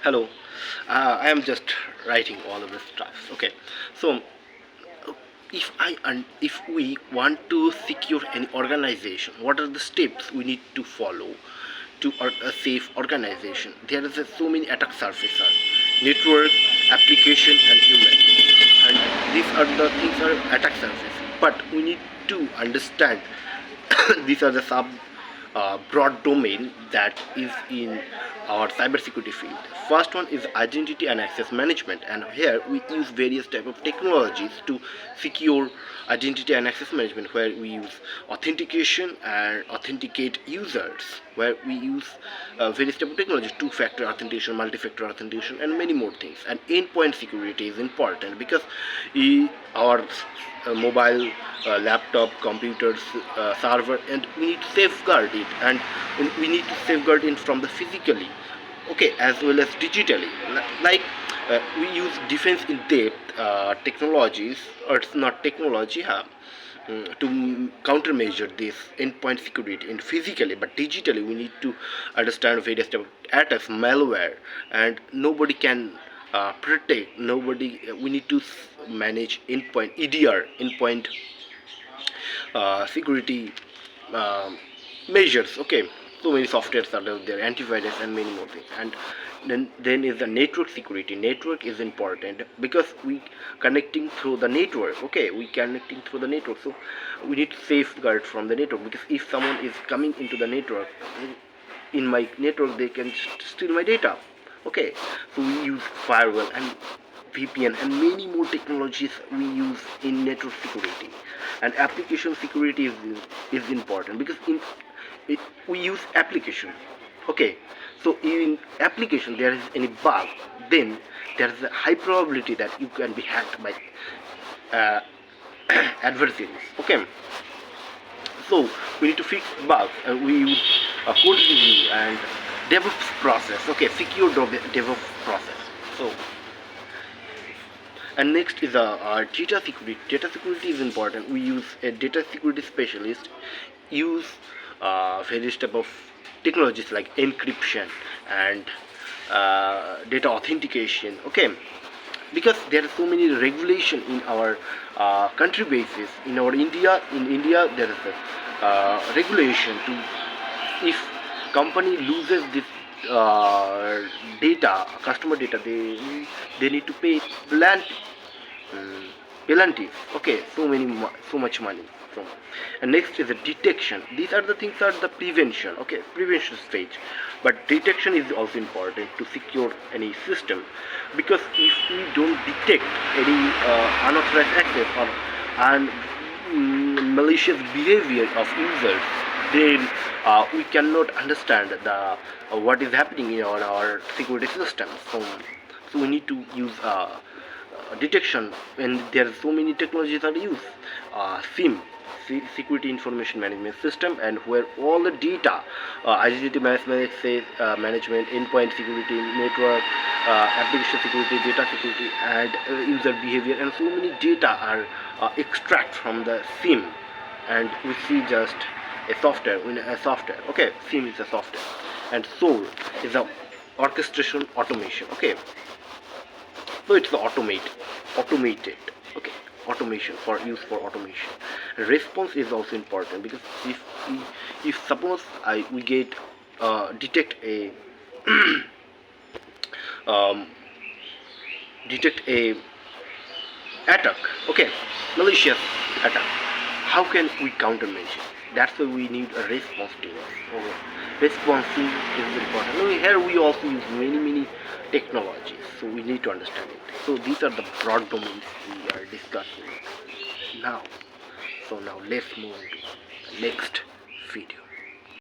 Hello. I am just writing all of this stuff. Okay. So if we want to secure any organization, what are the steps we need to follow to a safe organization? There is so many attack surfaces: network, application, and human. And these are the things are attack surface. But we need to understand these are the broad domain that is in our cybersecurity field. First one is identity and access management, and here we use various type of technologies to secure identity and access management, where we use authentication and authenticate users, where we use various type of technologies: two-factor authentication, multi-factor authentication, and many more things. And endpoint security is important because our mobile, laptop, computers, server, and we need to safeguard it, and we need to safeguard it from the physically, okay, as well as digitally. Like we use defense in depth technologies, or it's not technology, to countermeasure this endpoint security in physically, but digitally we need to understand various type of attacks, malware, and nobody can protect nobody. We need to manage endpoint EDR, endpoint security uh, measures. Okay, so many softwares are out there, antivirus, and many more things. And then is the network security. Network is important because we connecting through the network. Okay, we connecting through the network, so we need to safeguard from the network, because if someone is coming into the network, in my network, they can steal my data. Okay, so we use firewall and VPN and many more technologies we use in network security. And application security is important because we use application. Okay, so in application there is any bug, then there is a high probability that you can be hacked by uh, adversaries. Okay, so we need to fix bugs, and we use code review and DevOps process. Okay, secure DevOps process. So, and next is data security. Data security is important. We use a data security specialist, use various type of technologies like encryption and data authentication. Okay, because there are so many regulation in our country basis. In India there is a regulation to, if company loses this data, customer data, they need to pay um, penalties. Okay, so much money from. And next is the detection. These are the things are the prevention. Okay, prevention stage, but detection is also important to secure any system, because if we don't detect any unauthorized access or and malicious behavior of users, then we cannot understand the what is happening in our security system. So we need to use detection, and there are so many technologies that use SIM, security information management system, and where all the data, identity management, management, endpoint security, network, application security, data security, and user behavior, and so many data are extract from the SIM, and we see just a software in a software. Okay, SIM is a software, and SOAR is a orchestration automation. Okay, so it's the automated. Okay, automation for use for automation. Response is also important, because if suppose we get detect a um, detect a attack, okay, malicious attack, how can we countermeasure? That's why we need a response team. Okay. Response team is important. Now, here we also use many technologies, so we need to understand it. So these are the broad domains we are discussing now. So now let's move to the next video.